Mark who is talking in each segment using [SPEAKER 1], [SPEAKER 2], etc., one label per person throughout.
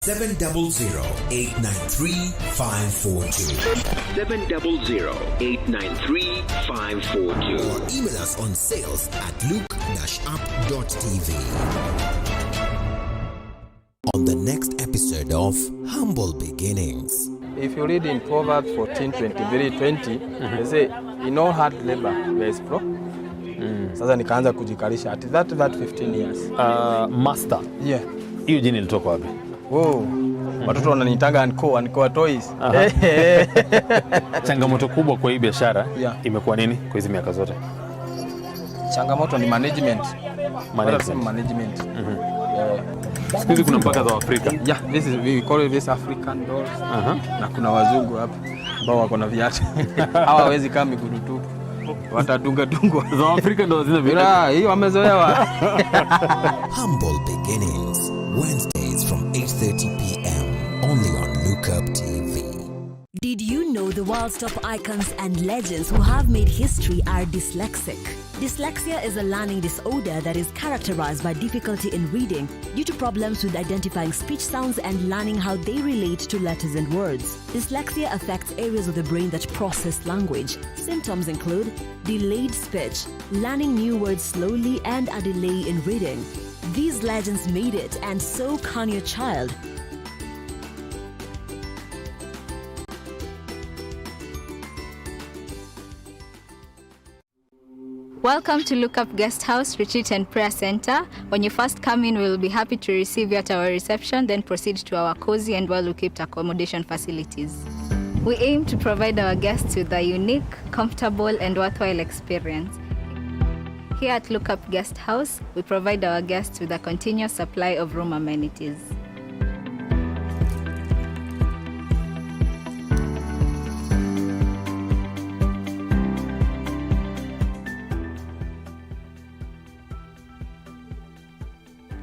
[SPEAKER 1] 700-893-542. 700-893-542. Or email us on sales@luke-up.tv. On the next episode of Humble Beginnings.
[SPEAKER 2] If you read in Proverbs 14:23-20, they say, in all hard labor there is profit. Sasa nikaanza kujikalisha at that 15 years.
[SPEAKER 3] Master.
[SPEAKER 2] Yeah.
[SPEAKER 3] Hiyo jina ilitoka wapi?
[SPEAKER 2] Oh. Watoto wananitanga Anko Toys.
[SPEAKER 3] Changamoto kubwa kwa hii biashara
[SPEAKER 2] imekuwa
[SPEAKER 3] nini kwa hizo miaka zote?
[SPEAKER 2] Changamoto ni management.
[SPEAKER 3] Siku hizi kuna mpaka za Afrika.
[SPEAKER 2] Yeah, we call this African dolls. Na kuna wazungu hapa ambao wako na viatu. Hawawezi kama miguu tu. Watadunga za
[SPEAKER 3] Afrika ndo zina viatu.
[SPEAKER 2] Hiyo wamezoewa.
[SPEAKER 1] Humble Beginnings, Wednesdays from 8:30 p.m. only on Look Up TV.
[SPEAKER 4] Did you know the world's top icons and legends who have made history are dyslexic? Dyslexia is a learning disorder that is characterized by difficulty in reading due to problems with identifying speech sounds and learning how they relate to letters and words. Dyslexia affects areas of the brain that process language. Symptoms include delayed speech, learning new words slowly, and a delay in reading. These legends made it, and so can your child.
[SPEAKER 5] Welcome to Look Up Guest House, Retreat and Prayer Center. When you first come in, we will be happy to receive you at our reception, then proceed to our cozy and well-equipped accommodation facilities. We aim to provide our guests with a unique, comfortable, and worthwhile experience. Here at Look Up Guest House, we provide our guests with a continuous supply of room amenities.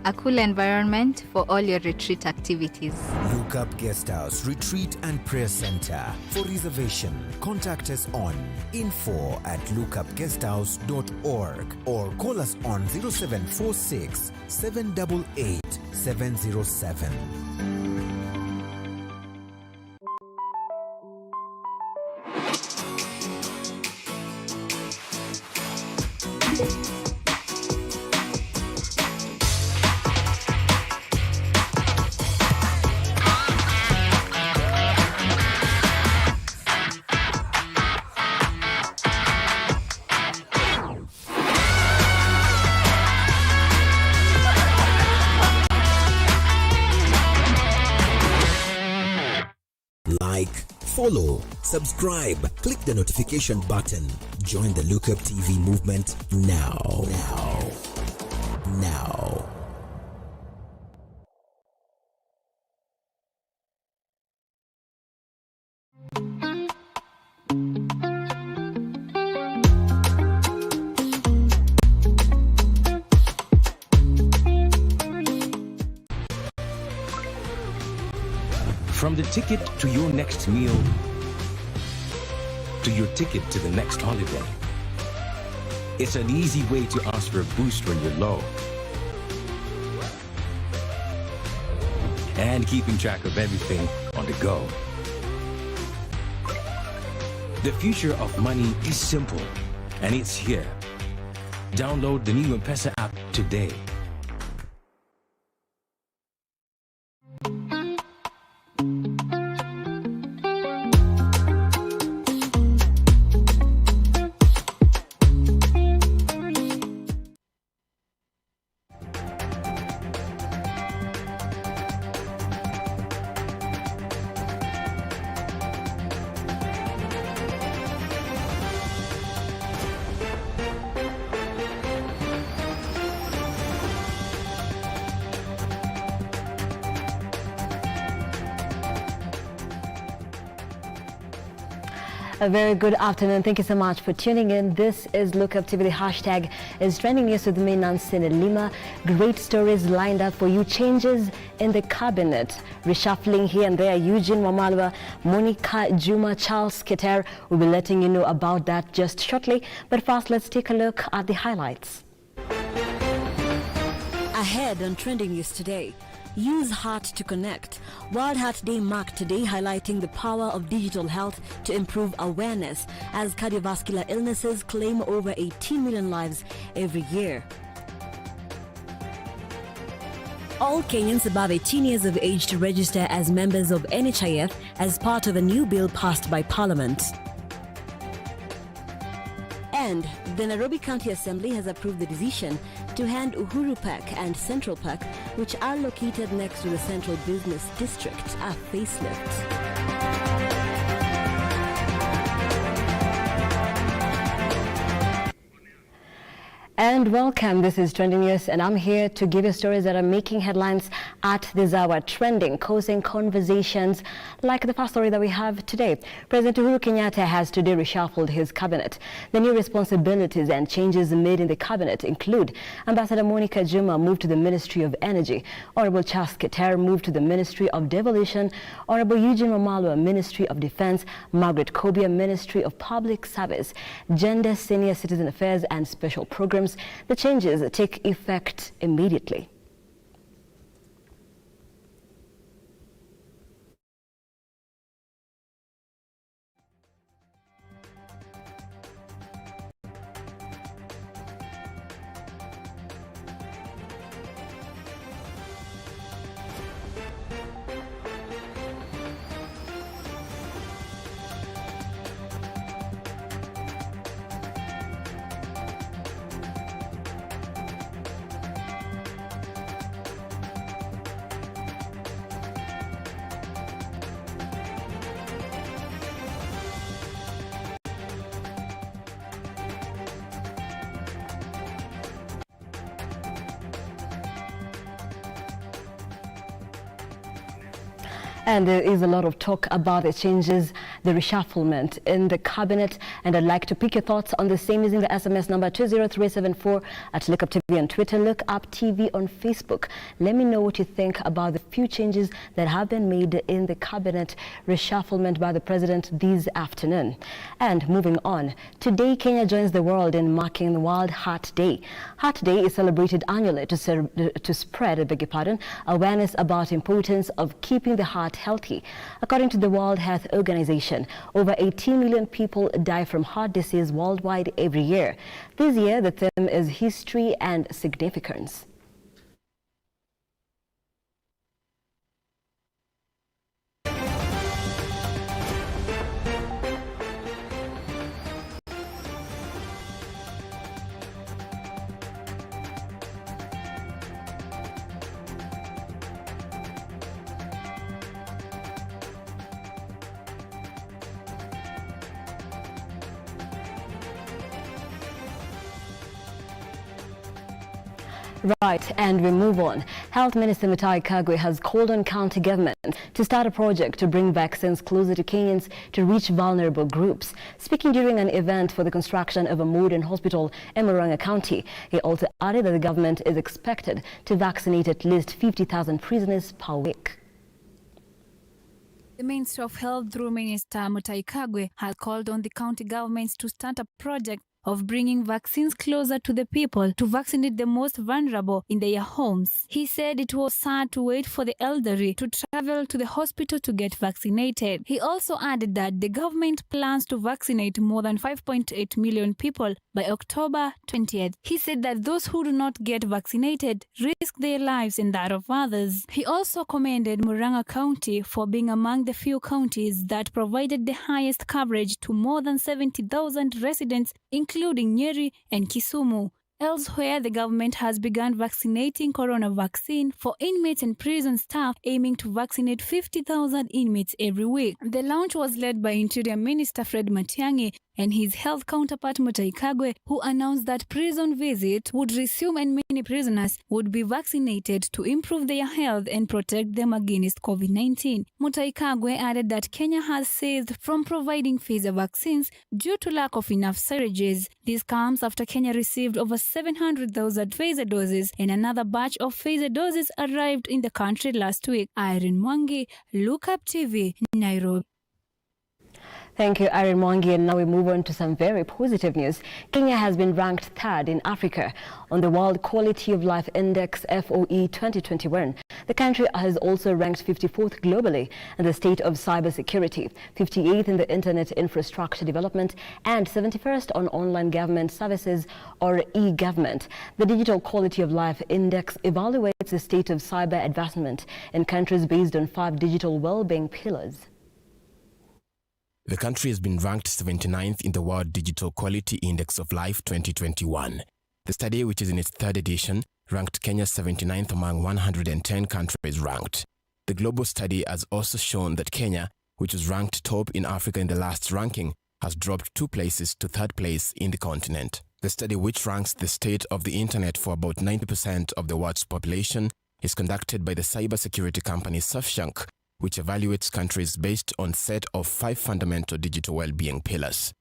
[SPEAKER 5] A cool environment for all your retreat activities.
[SPEAKER 1] Look Up Guest House, Retreat and Prayer Center. For reservation, contact us on info@lookupguesthouse.org or call us on 0746 788 707. Like, follow, subscribe, click the notification button. Join the Look Up TV movement now.
[SPEAKER 6] From the ticket to your next meal, to your ticket to the next holiday, it's an easy way to ask for a boost when you're low. And keeping track of everything on the go. The future of money is simple, and it's here. Download the new M-Pesa app today.
[SPEAKER 7] A very good afternoon. Thank you so much for tuning in. This is Look Up TV. The hashtag is trending news with me, Nancy Lima. Great stories lined up for you. Changes in the cabinet, reshuffling here and there. Eugene Wamalwa, Monica Juma, Charles Keter will be letting you know about that just shortly. But first, let's take a look at the highlights.
[SPEAKER 4] Ahead on trending news today. Use Heart to connect. World Heart Day marked today, highlighting the power of digital health to improve awareness as cardiovascular illnesses claim over 18 million lives every year. All Kenyans above 18 years of age to register as members of NHIF as part of a new bill passed by Parliament. And the Nairobi County Assembly has approved the decision to hand Uhuru Park and Central Park, which are located next to the Central Business District, a facelift.
[SPEAKER 7] And welcome, this is Trending News, and I'm here to give you stories that are making headlines at this hour, trending, causing conversations like the first story that we have today. President Uhuru Kenyatta has today reshuffled his cabinet. The new responsibilities and changes made in the cabinet include Ambassador Monica Juma moved to the Ministry of Energy, Honorable Charles Keter moved to the Ministry of Devolution, Honorable Eugene Wamalwa, Ministry of Defense, Margaret Kobia, Ministry of Public Service, Gender, Senior Citizen Affairs and Special Programs. The changes take effect immediately. And there is a lot of talk about the changes, the reshufflement in the cabinet. And I'd like to pick your thoughts on the same using the SMS number 20374 at Look Up TV on Twitter, Look Up TV on Facebook. Let me know what you think about the few changes that have been made in the cabinet reshufflement by the president this afternoon. And moving on, today Kenya joins the world in marking World Heart Day. Heart Day is celebrated annually to spread, awareness about importance of keeping the heart healthy. According to the World Health Organization, over 18 million people die from heart disease worldwide every year. This year, the theme is history and significance. Right, and we move on. Health Minister Mutahi Kagwe has called on county government to start a project to bring vaccines closer to Kenyans to reach vulnerable groups. Speaking during an event for the construction of a modern hospital in Murang'a County, he also added that the government is expected to vaccinate at least 50,000 prisoners per week.
[SPEAKER 8] The Minister of Health through Minister Mutahi Kagwe has called on the county governments to start a project of bringing vaccines closer to the people to vaccinate the most vulnerable in their homes. He said it was sad to wait for the elderly to travel to the hospital to get vaccinated. He also added that the government plans to vaccinate more than 5.8 million people by October 20th. He said that those who do not get vaccinated risk their lives and that of others. He also commended Murang'a County for being among the few counties that provided the highest coverage to more than 70,000 residents, including Nyeri and Kisumu. Elsewhere, the government has begun vaccinating corona vaccine for inmates and prison staff, aiming to vaccinate 50,000 inmates every week. The launch was led by Interior Minister Fred Matiang'i and his health counterpart Mutahi Kagwe, who announced that prison visits would resume and many prisoners would be vaccinated to improve their health and protect them against COVID-19. Mutahi Kagwe added that Kenya has ceased from providing Pfizer vaccines due to lack of enough syringes. This comes after Kenya received over 700,000 Pfizer doses and another batch of Pfizer doses arrived in the country last week. Irene Mwangi, Look Up TV, Nairobi.
[SPEAKER 7] Thank you, Irene Mwangi. And now we move on to some very positive news. Kenya has been ranked 3rd in Africa on the World Quality of Life Index FOE 2021. The country has also ranked 54th globally in the state of cybersecurity, 58th in the internet infrastructure development, and 71st on online government services or e-government. The Digital Quality of Life Index evaluates the state of cyber advancement in countries based on 5 digital well-being pillars.
[SPEAKER 9] The country has been ranked 79th in the World Digital Quality Index of Life 2021. The study, which is in its 3rd edition, ranked Kenya 79th among 110 countries ranked. The global study has also shown that Kenya, which was ranked top in Africa in the last ranking, has dropped 2 places to 3rd place in the continent. The study, which ranks the state of the internet for about 90% of the world's population, is conducted by the cybersecurity company Surfshark, which evaluates countries based on a set of 5 fundamental digital well-being pillars.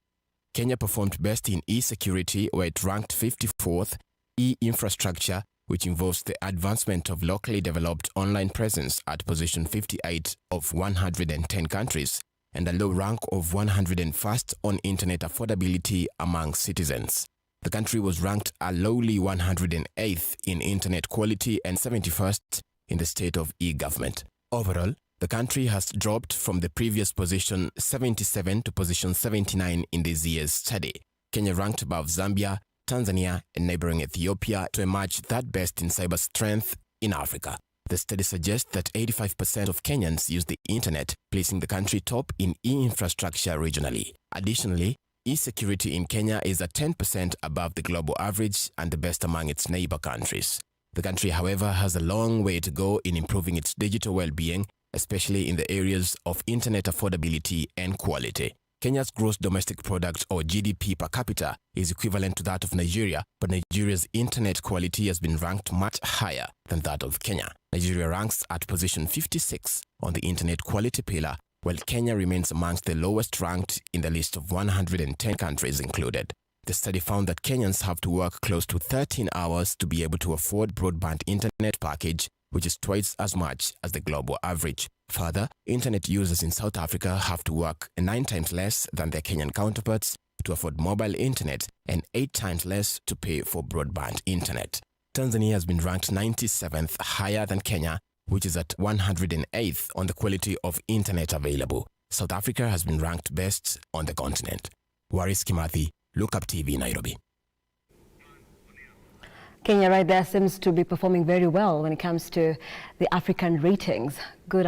[SPEAKER 9] Kenya performed best in e-security, where it ranked 54th, e-infrastructure, which involves the advancement of locally developed online presence, at position 58 of 110 countries, and a low rank of 101st on internet affordability among citizens. The country was ranked a lowly 108th in internet quality and 71st in the state of e-government. Overall, the country has dropped from the previous position 77 to position 79 in this year's study. Kenya ranked above Zambia, Tanzania, and neighboring Ethiopia to emerge 3rd best in cyber strength in Africa. The study suggests that 85% of Kenyans use the internet, placing the country top in e-infrastructure regionally. Additionally, e-security in Kenya is at 10% above the global average and the best among its neighbor countries. The country, however, has a long way to go in improving its digital well-being, especially in the areas of internet affordability and quality. Kenya's gross domestic product, or GDP per capita, is equivalent to that of Nigeria, but Nigeria's internet quality has been ranked much higher than that of Kenya. Nigeria ranks at position 56 on the internet quality pillar, while Kenya remains amongst the lowest ranked in the list of 110 countries included. The study found that Kenyans have to work close to 13 hours to be able to afford broadband internet package, which is twice as much as the global average. Further, internet users in South Africa have to work 9 times less than their Kenyan counterparts to afford mobile internet and 8 times less to pay for broadband internet. Tanzania has been ranked 97th, higher than Kenya, which is at 108th on the quality of internet available. South Africa has been ranked best on the continent. Waris Kimathi, Lookup TV, Nairobi.
[SPEAKER 7] Kenya right there seems to be performing very well when it comes to the African ratings. Good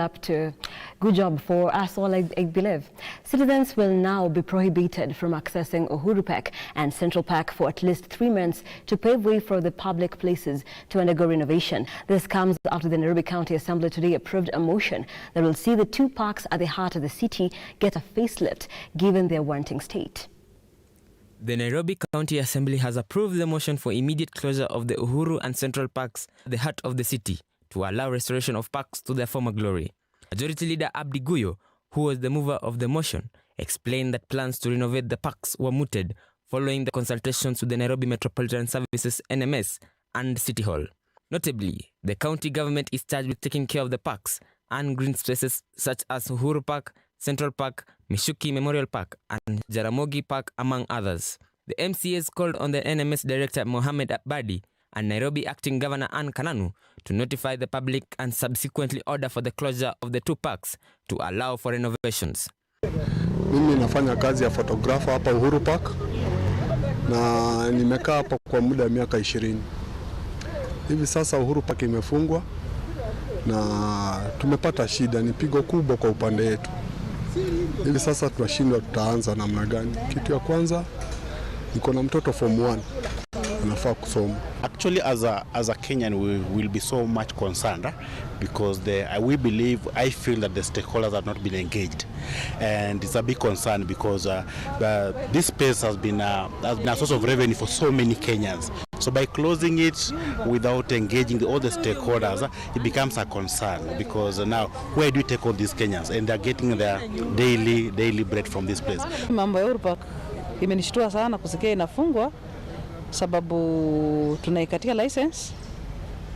[SPEAKER 7] job for us all, I believe. Citizens will now be prohibited from accessing Uhuru Park and Central Park for at least 3 months to pave way for the public places to undergo renovation. This comes after the Nairobi County Assembly today approved a motion that will see the 2 parks at the heart of the city get a facelift given their wanting state.
[SPEAKER 10] The Nairobi County Assembly has approved the motion for immediate closure of the Uhuru and Central Parks at the heart of the city to allow restoration of parks to their former glory. Majority Leader Abdi Guyo, who was the mover of the motion, explained that plans to renovate the parks were mooted following the consultations with the Nairobi Metropolitan Services NMS and City Hall. Notably, the county government is charged with taking care of the parks and green spaces such as Uhuru Park, Central Park, Mishuki Memorial Park, and Jaramogi Park, among others. The MCAs called on the NMS Director Mohamed Abadi and Nairobi Acting Governor Anne Kananu to notify the public and subsequently order for the closure of the 2 parks to allow for renovations.
[SPEAKER 11] Mimi nafanya kazi ya photographer hapa Uhuru Park na nimekaa hapa kwa muda wa miaka 20. Hivi sasa Uhuru Park imefungwa na tumepata shida, ni pigo kubwa kwa upande wetu. Hivi sasa tunashindwa tutaanza namna gani. Kitu ya kwanza niko na mtoto form 1 anafaa kusoma.
[SPEAKER 12] Actually, as a Kenyan, we will be so much concerned because I feel that the stakeholders have not been engaged, and it's a big concern because this space has been a source of revenue for so many Kenyans. So by closing it without engaging all the stakeholders, it becomes a concern because now where do you take all these Kenyans and they're getting their daily bread from this place?
[SPEAKER 13] Mambo ya Uhuru Park imenishtua sana kusikia inafungwa sababu tunaikatia license.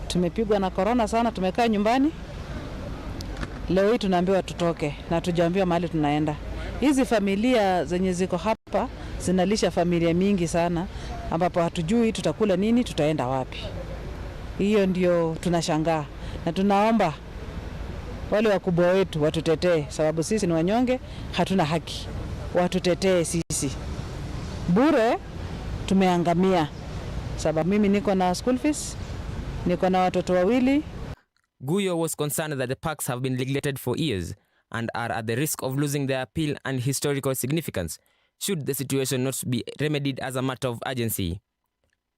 [SPEAKER 13] Tumepigwa na corona sana, tumekaa nyumbani. Leo hii tunaambiwa tutoke na tujaambiwa mahali tunaenda. Hizi familia zenye ziko hapa zinalisha familia mingi sana, ambapo hatujui tutakula nini, tutaenda wapi. Hiyo ndio tunashangaa, na tunaomba wale wakubwa wetu watutetee, sababu sisi ni wanyonge, hatuna haki. Watutetee sisi. Bure tumeangamia, sababu mimi niko na school fees, niko na watoto wawili.
[SPEAKER 10] Guyo was concerned that the parks have been neglected for years and are at the risk of losing their appeal and historical significance should the situation not be remedied as a matter of urgency.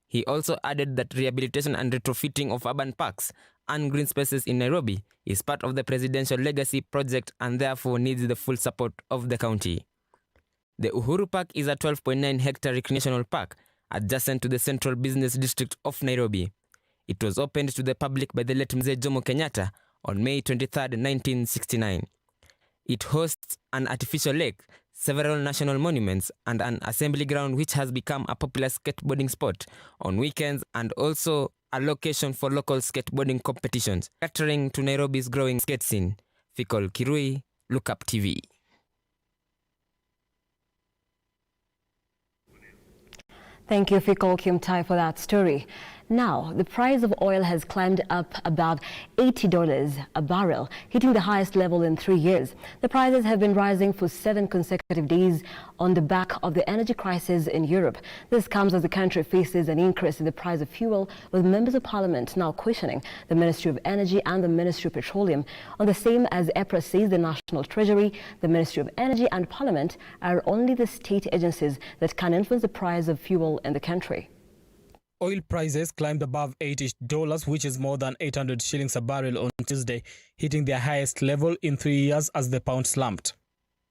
[SPEAKER 10] He also added that rehabilitation and retrofitting of urban parks and green spaces in Nairobi is part of the presidential legacy project and therefore needs the full support of the county. The Uhuru Park is a 12.9-hectare recreational park adjacent to the Central Business District of Nairobi. It was opened to the public by the late Mzee Jomo Kenyatta on May 23, 1969. It hosts an artificial lake, several national monuments, and an assembly ground which has become a popular skateboarding spot on weekends and also a location for local skateboarding competitions, catering to Nairobi's growing skate scene. Fikol Kirui, Lookup TV.
[SPEAKER 7] Thank you, Fikol Kimtai, for that story. Now, the price of oil has climbed up above $80 a barrel, hitting the highest level in 3 years. The prices have been rising for 7 consecutive days on the back of the energy crisis in Europe. This comes as the country faces an increase in the price of fuel, with members of parliament now questioning the Ministry of Energy and the Ministry of Petroleum. On the same as EPRA says, the National Treasury, the Ministry of Energy and Parliament are only the state agencies that can influence the price of fuel in the country.
[SPEAKER 14] Oil prices climbed above $80, which is more than 800 shillings a barrel on Tuesday, hitting their highest level in 3 years as the pound slumped.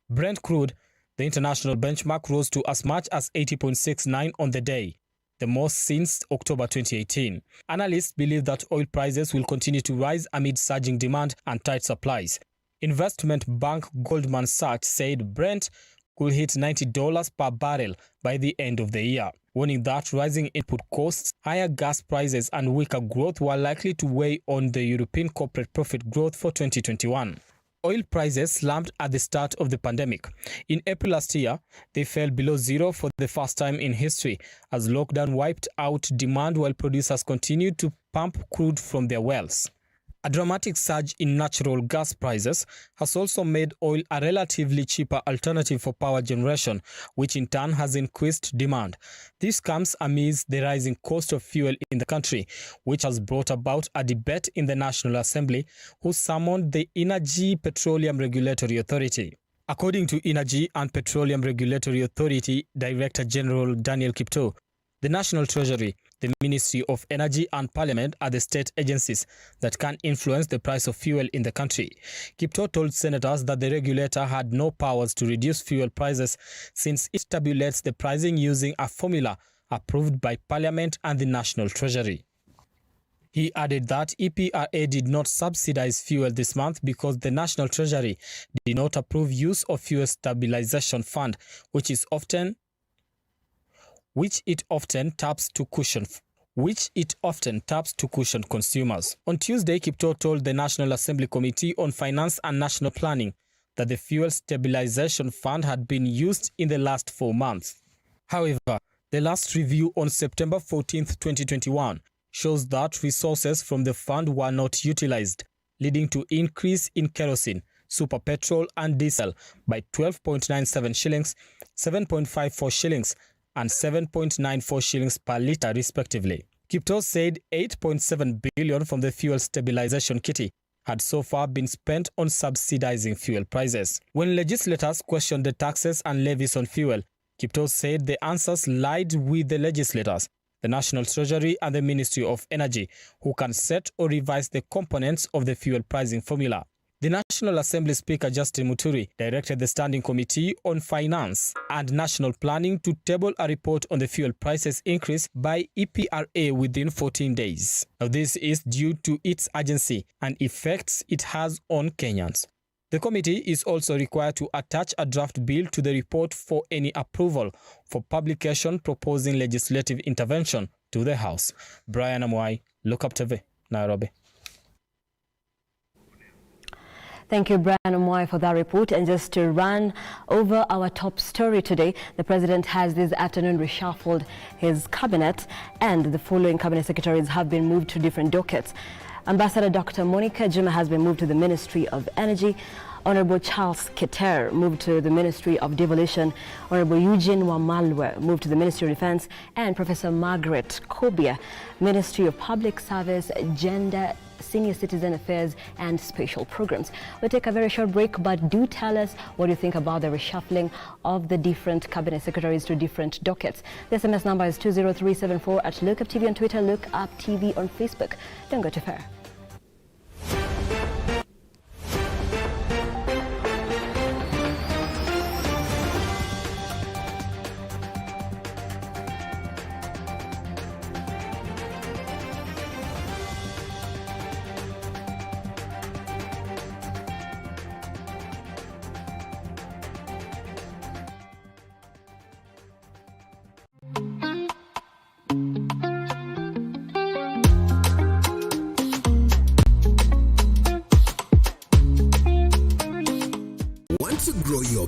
[SPEAKER 14] Brent crude, the international benchmark, rose to as much as 80.69 on the day, the most since October 2018. Analysts believe that oil prices will continue to rise amid surging demand and tight supplies. Investment bank Goldman Sachs said Brent could hit $90 per barrel by the end of the year, warning that rising input costs, higher gas prices and weaker growth were likely to weigh on the European corporate profit growth for 2021. Oil prices slumped at the start of the pandemic. In April last year, they fell below zero for the first time in history as lockdown wiped out demand while producers continued to pump crude from their wells. A dramatic surge in natural gas prices has also made oil a relatively cheaper alternative for power generation, which in turn has increased demand. This comes amidst the rising cost of fuel in the country, which has brought about a debate in the National Assembly, who summoned the Energy Petroleum Regulatory Authority. According to Energy and Petroleum Regulatory Authority Director General Daniel Kipto, the National Treasury, the Ministry of Energy and Parliament are the state agencies that can influence the price of fuel in the country. Kipto told senators that the regulator had no powers to reduce fuel prices since it tabulates the pricing using a formula approved by Parliament and the National Treasury. He added that EPRA did not subsidize fuel this month because the National Treasury did not approve use of Fuel Stabilization Fund, which it often taps to cushion consumers. On Tuesday, Kipto told the National Assembly Committee on Finance and National Planning that the Fuel Stabilization Fund had been used in the last 4 months. However, the last review on September 14, 2021 shows that resources from the fund were not utilized, leading to increase in kerosene, super petrol and diesel by 12.97 shillings, 7.54 shillings, and 7.94 shillings per litre respectively. Kipto said 8.7 billion from the fuel stabilization kitty had so far been spent on subsidizing fuel prices. When legislators questioned the taxes and levies on fuel, Kipto said the answers lied with the legislators, the National Treasury and the Ministry of Energy, who can set or revise the components of the fuel pricing formula. The National Assembly Speaker Justin Muturi directed the Standing Committee on Finance and National Planning to table a report on the fuel prices increase by EPRA within 14 days. Now, this is due to its urgency and effects it has on Kenyans. The committee is also required to attach a draft bill to the report for any approval for publication proposing legislative intervention to the House. Brian Amwai, Lookup TV, Nairobi.
[SPEAKER 7] Thank you, Brian Omoy, for that report. And just to run over our top story today, the president has this afternoon reshuffled his cabinet, and the following cabinet secretaries have been moved to different dockets. Ambassador Dr. Monica Juma has been moved to the Ministry of Energy. Honorable Charles Keter moved to the Ministry of Devolution. Honorable Eugene Wamalwa moved to the Ministry of Defense. And Professor Margaret Kobia, Ministry of Public Service, Gender, Senior Citizen Affairs and Special Programs. We'll take a very short break, but do tell us what you think about the reshuffling of the different cabinet secretaries to different dockets. The SMS number is 20374 at Lookup TV on Twitter, Lookup TV on Facebook. Don't go too far.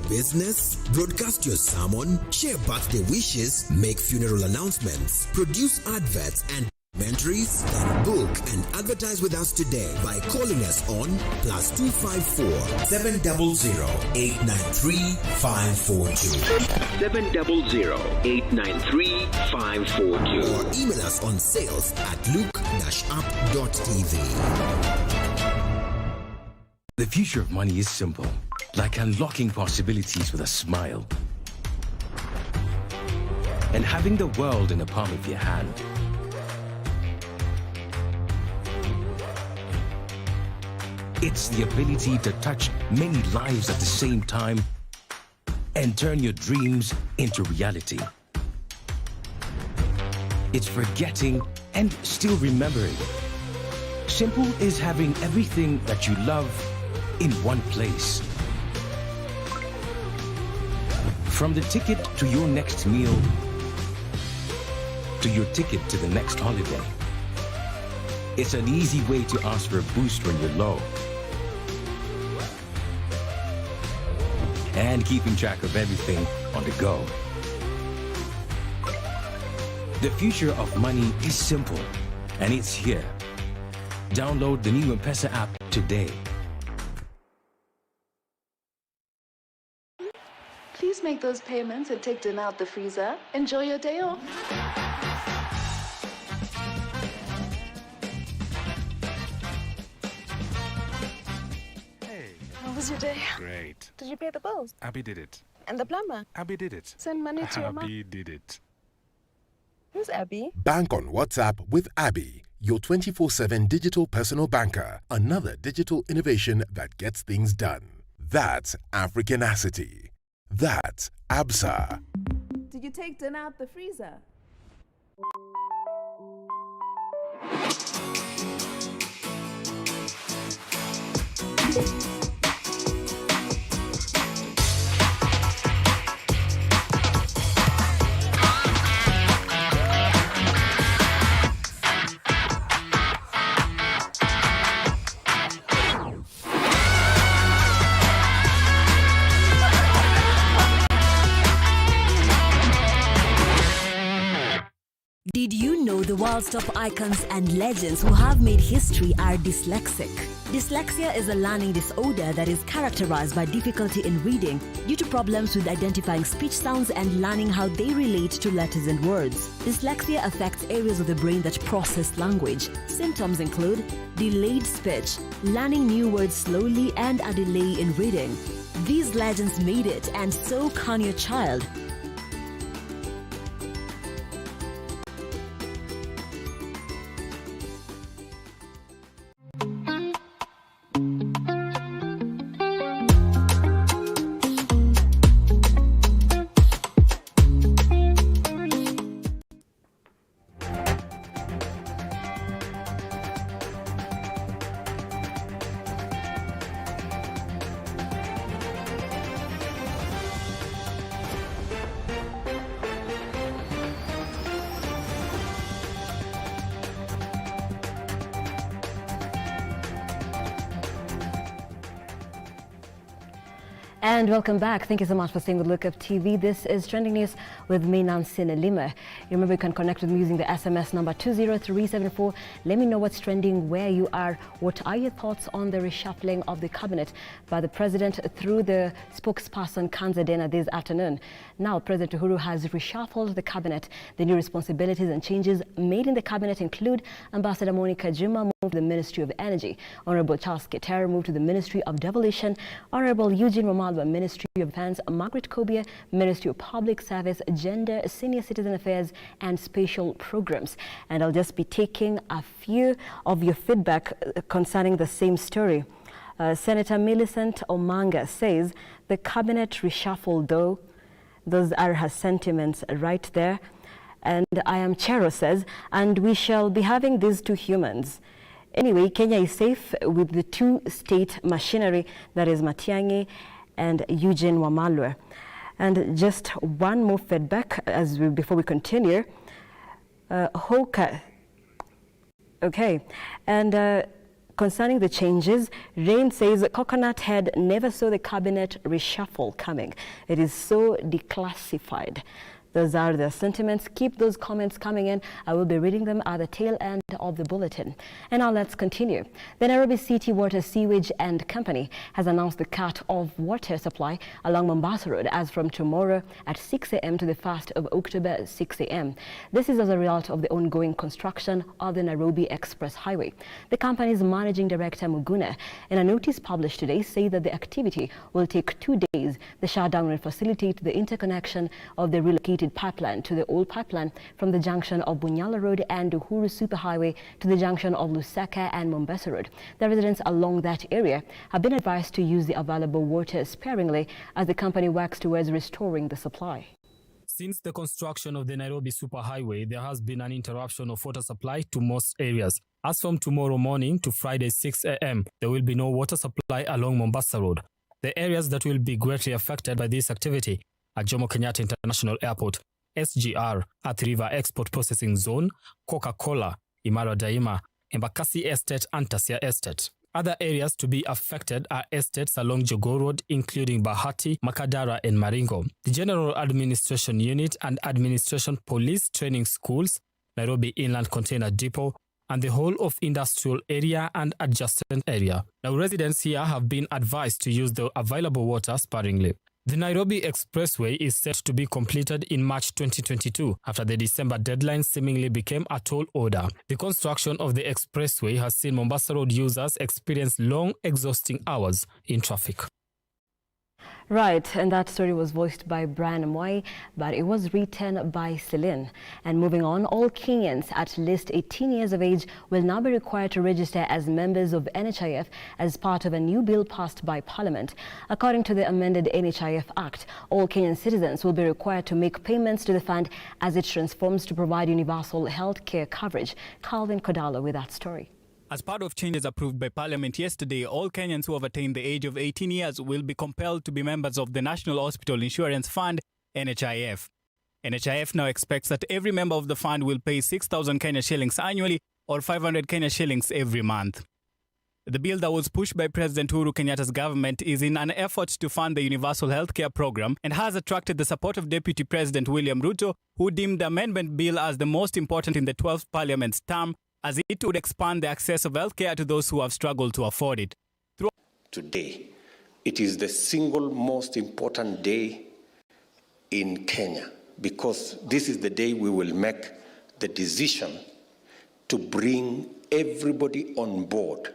[SPEAKER 1] Business, broadcast your sermon, share birthday wishes, make funeral announcements, produce adverts and documentaries, then book and advertise with us today by calling us on +254 700 893 542
[SPEAKER 15] 700 893 542
[SPEAKER 1] or email us on sales@look-up.tv.
[SPEAKER 6] The future of money is simple, like unlocking possibilities with a smile and having the world in the palm of your hand. It's the ability to touch many lives at the same time and turn your dreams into reality. It's forgetting and still remembering. Simple is having everything that you love in one place. From the ticket to your next meal, to your ticket to the next holiday. It's an easy way to ask for a boost when you're low. And keeping track of everything on the go. The future of money is simple, and it's here. Download the new M-Pesa app today.
[SPEAKER 16] Please make those payments and take dinner out the freezer. Enjoy your day off.
[SPEAKER 17] Hey.
[SPEAKER 16] How was your day?
[SPEAKER 17] Great.
[SPEAKER 16] Did you pay the bills?
[SPEAKER 17] Abby did it.
[SPEAKER 16] And the plumber?
[SPEAKER 17] Abby did it.
[SPEAKER 16] Send money to your mom?
[SPEAKER 17] Abby did it.
[SPEAKER 16] Who's Abby?
[SPEAKER 18] Bank on WhatsApp with Abby, your 24/7 digital personal banker. Another digital innovation that gets things done. That's Africanacity. That's Absa.
[SPEAKER 16] Did you take dinner out the freezer?
[SPEAKER 4] Did you know the world's top icons and legends who have made history are dyslexic? Dyslexia is a learning disorder that is characterized by difficulty in reading due to problems with identifying speech sounds and learning how they relate to letters and words. Dyslexia affects areas of the brain that process language. Symptoms include delayed speech, learning new words slowly, and a delay in reading. These legends made it, and so can your child.
[SPEAKER 7] And welcome back. Thank you so much for staying with Lookup TV. This is Trending News with me, Nancine Lima. Remember, you can connect with me using the SMS number 20374. Let me know what's trending, where you are. What are your thoughts on the reshuffling of the cabinet by the president through the spokesperson Kanza Dena this afternoon? Now, President Uhuru has reshuffled the cabinet. The new responsibilities and changes made in the cabinet include Ambassador Monica Juma moved to the Ministry of Energy, Honorable Charles Keter moved to the Ministry of Devolution, Honorable Eugene Wamalwa, Ministry of Defense, Margaret Kobia, Ministry of Public Service, Gender, Senior Citizen Affairs and Special Programs. And I'll just be taking a few of your feedback concerning the same story. Senator Millicent Omanga says the cabinet reshuffle, though, those are her sentiments right there. And I am Chero says, and we shall be having these two humans. Anyway, Kenya is safe with the two state machinery, that is Matiang'i and Eugene Wamalwa. And just one more feedback before we continue. Hoka. Okay. And concerning the changes, Rain says Coconut Head never saw the cabinet reshuffle coming. It is so declassified. Those are the sentiments. Keep those comments coming in. I will be reading them at the tail end of the bulletin. And now let's continue. The Nairobi City Water, Sewage and Company has announced the cut of water supply along Mombasa Road as from tomorrow at 6 a.m. to the 1st of October 6 a.m. This is as a result of the ongoing construction of the Nairobi Express Highway. The company's managing director, Muguna, in a notice published today, say that the activity will take 2 days. The shutdown will facilitate the interconnection of the relocated pipeline to the old pipeline from the junction of Bunyala Road and Uhuru Superhighway to the junction of Lusaka and Mombasa Road. The residents along that area have been advised to use the available water sparingly as the company works towards restoring the supply.
[SPEAKER 14] Since the construction of the Nairobi Superhighway, there has been an interruption of water supply to most areas. As from tomorrow morning to Friday 6 a.m., there will be no water supply along Mombasa Road. The areas that will be greatly affected by this activity are Jomo Kenyatta International Airport, SGR, Athi River Export Processing Zone, Coca-Cola, Imara Daima, Embakasi Estate and Tasia Estate. Other areas to be affected are estates along Jogoo Road, including Bahati, Makadara and Maringo, the General Administration Unit and Administration Police Training Schools, Nairobi Inland Container Depot, and the whole of industrial area and adjacent area. Now, residents here have been advised to use the available water sparingly. The Nairobi Expressway is set to be completed in March 2022 after the December deadline seemingly became a tall order. The construction of the expressway has seen Mombasa Road users experience long, exhausting hours in traffic.
[SPEAKER 7] Right, and that story was voiced by Brian Mwai, but it was written by Celine. And moving on, all Kenyans at least 18 years of age will now be required to register as members of NHIF as part of a new bill passed by Parliament. According to the amended NHIF Act, all Kenyan citizens will be required to make payments to the fund as it transforms to provide universal health care coverage. Calvin Kodalo with that story.
[SPEAKER 17] As part of changes approved by Parliament yesterday, all Kenyans who have attained the age of 18 years will be compelled to be members of the National Hospital Insurance Fund, NHIF. NHIF now expects that every member of the fund will pay 6,000 Kenya shillings annually or 500 Kenya shillings every month. The bill that was pushed by President Uhuru Kenyatta's government is in an effort to fund the Universal Healthcare Program and has attracted the support of Deputy President William Ruto, who deemed the amendment bill as the most important in the 12th Parliament's term, as it would expand the access of healthcare to those who have struggled to afford it.
[SPEAKER 19] Today, it is the single most important day in Kenya because this is the day we will make the decision to bring everybody on board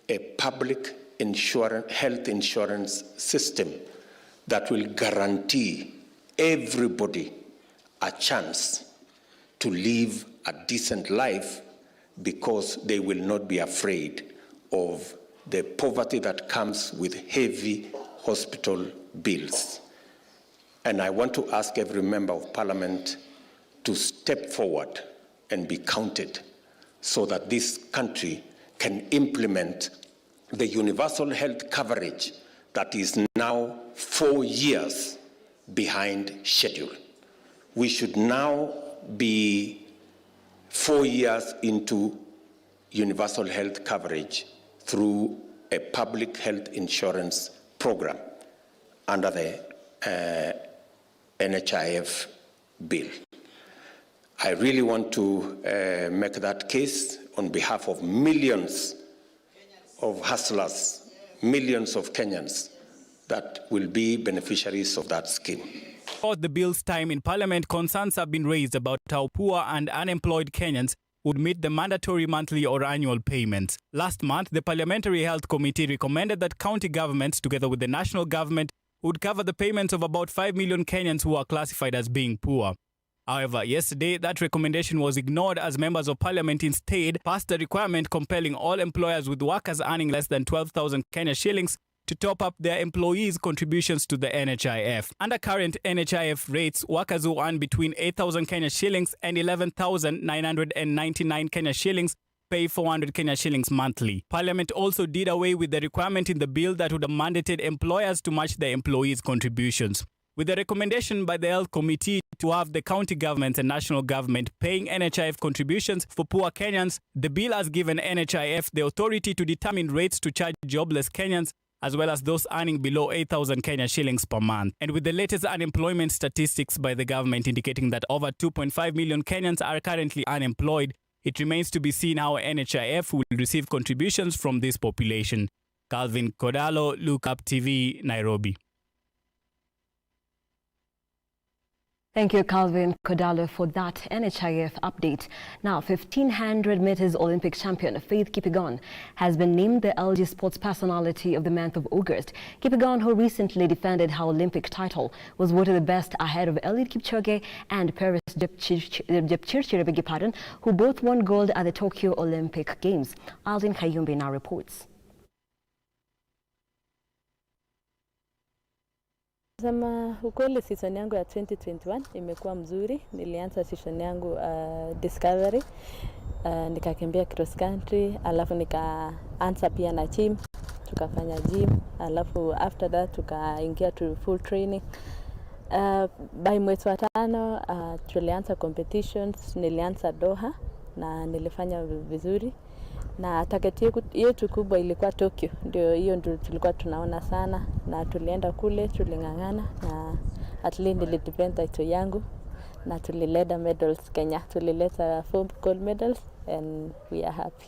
[SPEAKER 19] a public health insurance system that will guarantee everybody a chance to live a decent life because they will not be afraid of the poverty that comes with heavy hospital bills. And I want to ask every member of Parliament to step forward and be counted so that this country can implement the universal health coverage that is now 4 years behind schedule. We should now be 4 years into universal health coverage through a public health insurance program. under the NHIF bill. I really want to make that case on behalf of millions of hustlers, millions of Kenyans that will be beneficiaries of that scheme.
[SPEAKER 17] Throughout the bill's time in Parliament, concerns have been raised about how poor and unemployed Kenyans would meet the mandatory monthly or annual payments. Last month, the Parliamentary Health Committee recommended that county governments, together with the national government, would cover the payments of about 5 million Kenyans who are classified as being poor. However, yesterday, that recommendation was ignored as members of parliament instead passed a requirement compelling all employers with workers earning less than 12,000 Kenya shillings to top up their employees' contributions to the NHIF. Under current NHIF rates, workers who earn between 8,000 Kenya shillings and 11,999 Kenya shillings pay 400 Kenya shillings monthly. Parliament also did away with the requirement in the bill that would have mandated employers to match their employees' contributions. With the recommendation by the Health Committee to have the county governments and national government paying NHIF contributions for poor Kenyans, the bill has given NHIF the authority to determine rates to charge jobless Kenyans as well as those earning below 8,000 Kenya shillings per month. And with the latest unemployment statistics by the government indicating that over 2.5 million Kenyans are currently unemployed, it remains to be seen how NHIF will receive contributions from this population. Calvin Kodalo, Look Up TV, Nairobi.
[SPEAKER 7] Thank you, Calvin Kodalo, for that NHIF update. Now, 1,500 meters Olympic champion Faith Kipyegon has been named the LG Sports Personality of the month of August. Kipyegon, who recently defended her Olympic title, was voted the best ahead of Eliud Kipchoge and Paris Jepchirchir, who both won gold at the Tokyo Olympic Games. Aldin Kayumbi now reports.
[SPEAKER 20] Sema ukweli season yangu ya 2021 imekuwa mzuri. Nilianza season yangu Discovery, nikakimbia cross country, alafu nikaanza pia na gym, tukafanya gym, alafu after that tukaingia to full training. By mwezi wa 5 tulianza competitions, nilianza Doha na nilifanya vizuri. Na target yetu kubwa ilikuwa Tokyo. Hiyo ndio tulikuwa tunaona sana na tulienda kule, tulingangana na at least nilidefend title yangu na tulileta medals Kenya. Tulileta 4 gold medals and we are happy.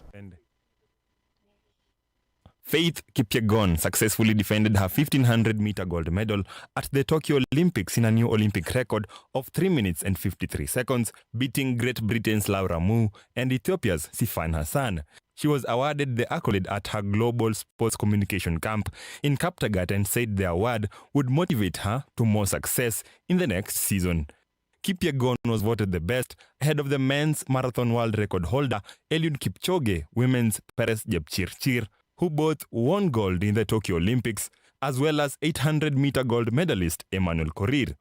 [SPEAKER 21] Faith Kipyegon successfully defended her 1,500-meter gold medal at the Tokyo Olympics in a new Olympic record of 3 minutes and 53 seconds, beating Great Britain's Laura Mu and Ethiopia's Sifan Hassan. She was awarded the accolade at her global sports communication camp in Kaptagat and said the award would motivate her to more success in the next season. Kipyegon was voted the best ahead of the men's marathon world record holder Eliud Kipchoge, women's Paris Jepchirchir, who both won gold in the Tokyo Olympics, as well as 800-meter gold medalist Emmanuel Korir.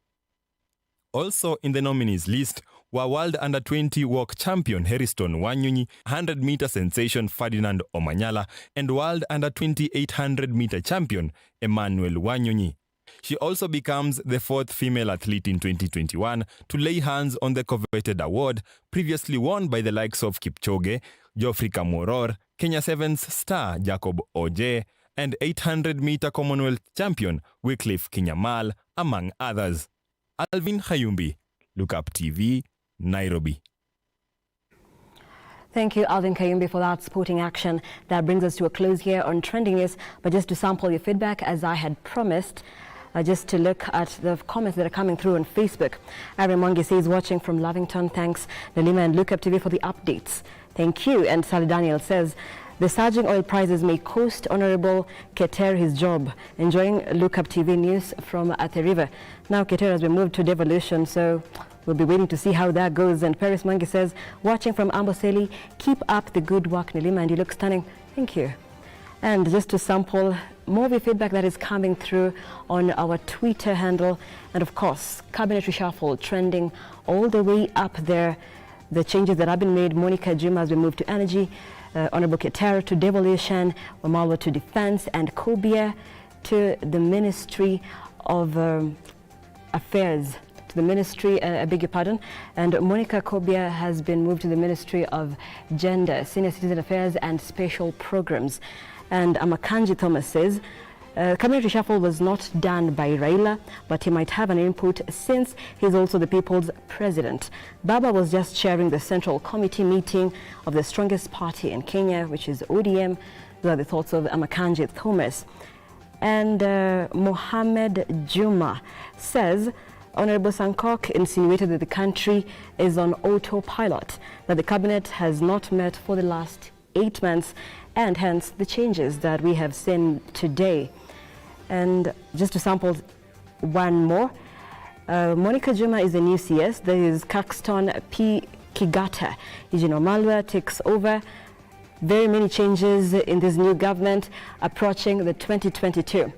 [SPEAKER 21] Also in the nominees list were World Under-20 walk champion Hairiston Wanyonyi, 100-meter sensation Ferdinand Omanyala, and World Under-20 800-meter champion Emmanuel Wanyonyi. She also becomes the 4th female athlete in 2021 to lay hands on the coveted award, previously won by the likes of Kipchoge, Geoffrey Kamworor, Kenya Sevens star Jacob Oje, and 800-meter Commonwealth champion Wycliffe Kinyamal, among others. Alvin Hayumbi, Look Up TV, Nairobi.
[SPEAKER 7] Thank you, Alvin Kayumbi, for that sporting action. That brings us to a close here on Trending News. But just to sample your feedback, as I had promised, just to look at the comments that are coming through on Facebook. Ari Mwangi says, watching from Lavington. Thanks, Nalima and Look Up TV, for the updates. Thank you. And Sally Daniel says, the surging oil prices may cost Honorable Keter his job. Enjoying Look Up TV news from Athi River. Now Keter has been moved to devolution, so we'll be waiting to see how that goes. And Paris Mwangi says, watching from Amboseli, keep up the good work, Nalima, and you look stunning. Thank you. And just to sample more of your feedback that is coming through on our Twitter handle. And of course, cabinet reshuffle trending all the way up there. The changes that have been made: Monica Juma has been moved to energy, Honorable Keter to devolution, Wamalwa to defense, and Kobia to the Ministry of Affairs. To the Ministry, I beg your pardon. And Monica Kobia has been moved to the Ministry of Gender, Senior Citizen Affairs and Special Programs. And Amakanji Thomas says, Cabinet reshuffle was not done by Raila, but he might have an input since he's also the people's president. Baba was just chairing the Central Committee meeting of the strongest party in Kenya, which is ODM. Those are the thoughts of Amakanji Thomas. And Mohamed Juma says, Honorable Sankok insinuated that the country is on autopilot, that the cabinet has not met for the last 8 months, and hence the changes that we have seen today. And just to sample one more, Monica Juma is the new CS. There is Caxton P. Kigata. Eugene Wamalwa takes over. Very many changes in this new government approaching the 2022.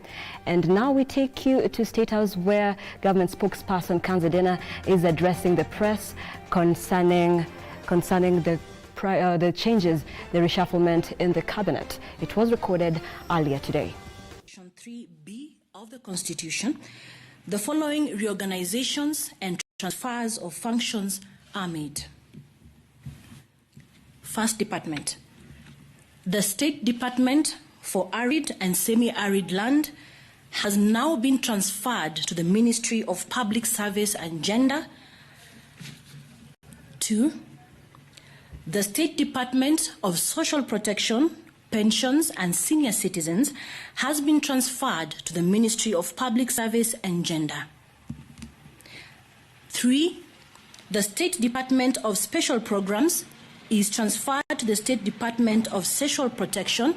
[SPEAKER 7] And now we take you to State House, where government spokesperson Kanzadena is addressing the press concerning the changes, the reshufflement in the cabinet. It was recorded earlier today.
[SPEAKER 3] Section 3B of the Constitution, the following reorganizations and transfers of functions are made. First department. The State Department for Arid and Semi-Arid Land has now been transferred to the Ministry of Public Service and Gender. 2. The State Department of Social Protection, Pensions and Senior Citizens has been transferred to the Ministry of Public Service and Gender. 3. The State Department of Special Programs is transferred to the State Department of Social Protection,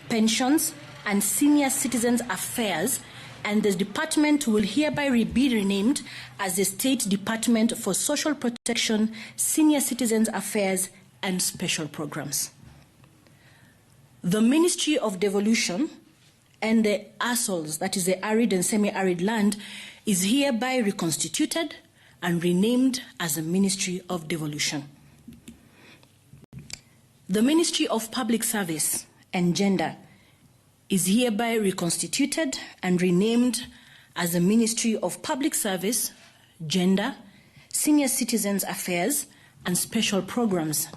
[SPEAKER 3] Pensions and Senior Citizens Affairs, and the department will hereby be renamed as the State Department for Social Protection, Senior Citizens Affairs and Special Programs. The Ministry of Devolution and the ASOLs, that is the Arid and Semi-Arid Land, is hereby reconstituted and renamed as the Ministry of Devolution. The Ministry of Public Service and Gender is hereby reconstituted and renamed as the Ministry of Public Service, Gender, Senior Citizens Affairs, and Special Programs.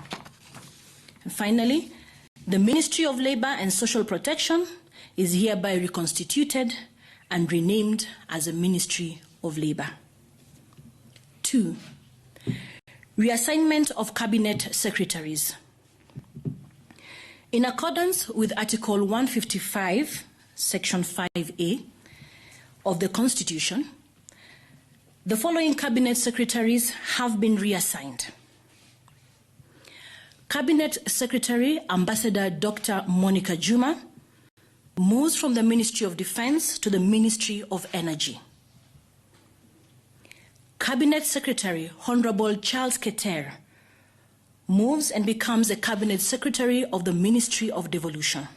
[SPEAKER 3] And finally, the Ministry of Labor and Social Protection is hereby reconstituted and renamed as the Ministry of Labor. 2. Reassignment of Cabinet Secretaries. In accordance with Article 155, Section 5A of the Constitution, the following Cabinet Secretaries have been reassigned. Cabinet Secretary Ambassador Dr. Monica Juma moves from the Ministry of Defense to the Ministry of Energy. Cabinet Secretary Honorable Charles Keter moves and becomes the Cabinet Secretary of the Ministry of Devolution.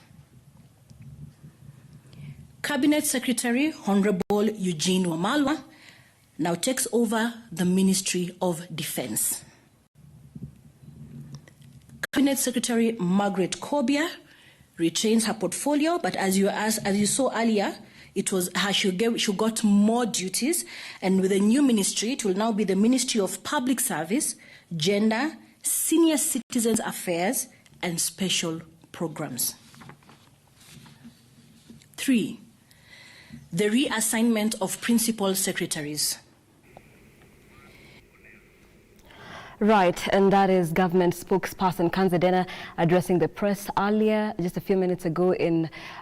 [SPEAKER 3] Cabinet Secretary Honorable Eugene Wamalwa now takes over the Ministry of Defense. Cabinet Secretary Margaret Kobia retains her portfolio, but as you saw earlier, it was she got more duties, and with the new ministry, it will now be the Ministry of Public Service, Gender, Senior Citizens Affairs, and Special Programs. 3. The reassignment of principal secretaries.
[SPEAKER 7] Right, and that is government spokesperson Kanzadena addressing the press earlier, just a few minutes ago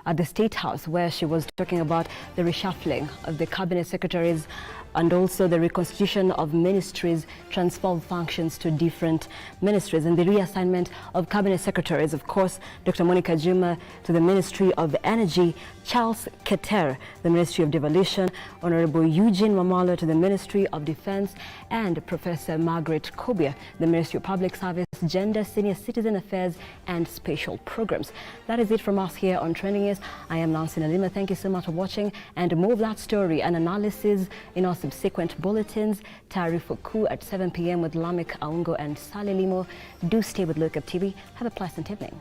[SPEAKER 7] at the State House, where she was talking about the reshuffling of the cabinet secretaries and also the reconstitution of ministries, transfer of functions to different ministries, and the reassignment of cabinet secretaries. Of course, Dr. Monica Juma to the Ministry of Energy, Charles Keter, the Ministry of Devolution, Honorable Eugene Wamalwa to the Ministry of Defense, and Professor Margaret Kobia, the Ministry of Public Service, Gender, Senior Citizen Affairs, and Special Programs. That is it from us here on Trending News. I am Nancy Nalima. Thank you so much for watching, and more of that story and analysis in our subsequent bulletins. Taarifa Kuu at 7 p.m. with Lamek Aungo and Sale Limo. Do stay with Lookup TV. Have a pleasant evening.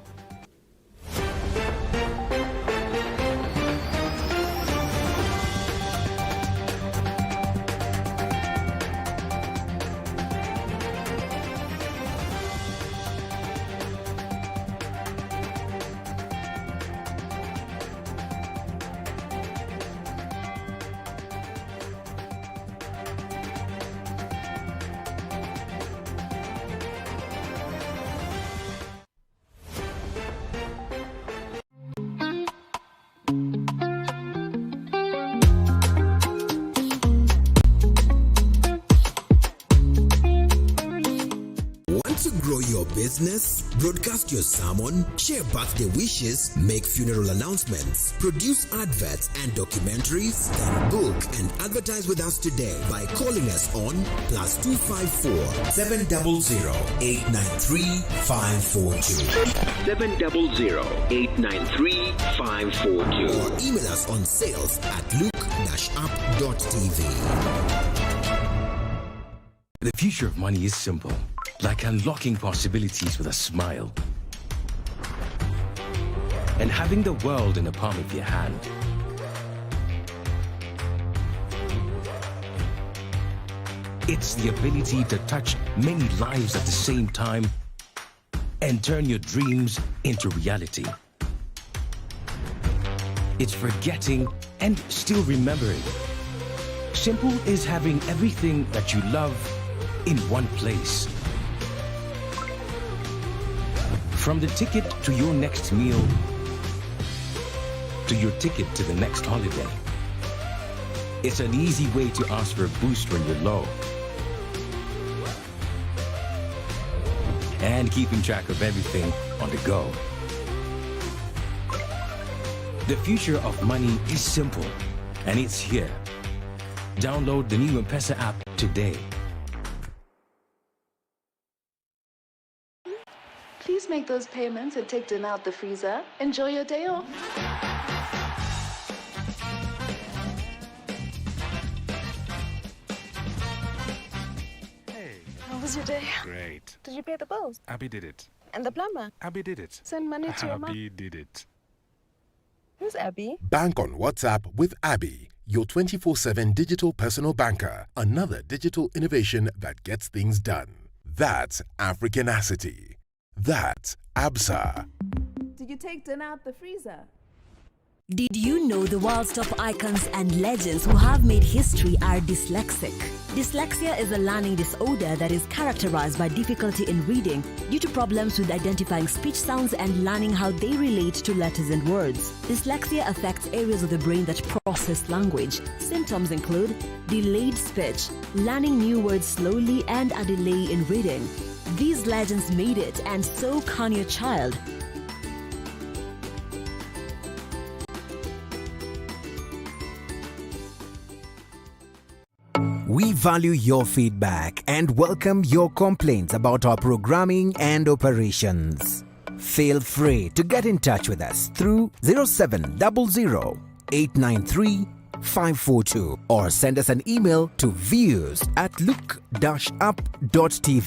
[SPEAKER 1] Want to grow your business? Broadcast your sermon, share birthday wishes, make funeral announcements, produce adverts and documentaries, then book and advertise with us today by calling us on +254 700 893 542
[SPEAKER 15] 700-893-542
[SPEAKER 1] or email us on sales@look-up.tv.
[SPEAKER 6] The future of money is simple, like unlocking possibilities with a smile and having the world in the palm of your hand. It's the ability to touch many lives at the same time and turn your dreams into reality. It's forgetting and still remembering. Simple is having everything that you love in one place. From the ticket to your next meal, to your ticket to the next holiday. It's an easy way to ask for a boost when you're low. And keeping track of everything on the go. The future of money is simple, and it's here. Download the new M-Pesa app today.
[SPEAKER 16] Please make those payments and take dinner out the freezer. Enjoy your day off.
[SPEAKER 2] How was your day?
[SPEAKER 22] Great.
[SPEAKER 2] Did you pay the bills?
[SPEAKER 22] Abby did it.
[SPEAKER 2] And the plumber?
[SPEAKER 22] Abby did it.
[SPEAKER 2] Send money to your mom?
[SPEAKER 22] Abby did it.
[SPEAKER 2] Who's Abby?
[SPEAKER 18] Bank on WhatsApp with Abby, your 24/7 digital personal banker. Another digital innovation that gets things done. That's Africanacity. That's ABSA.
[SPEAKER 2] Did you take dinner out the freezer?
[SPEAKER 4] Did you know the world's top icons and legends who have made history are dyslexic? Dyslexia is a learning disorder that is characterized by difficulty in reading due to problems with identifying speech sounds and learning how they relate to letters and words. Dyslexia affects areas of the brain that process language. Symptoms include delayed speech, learning new words slowly, and a delay in reading. These legends made it, and so can your child.
[SPEAKER 23] We value your feedback and welcome your complaints about our programming and operations. Feel free to get in touch with us through 0700 893 542 or send us an email to views@look-up.tv.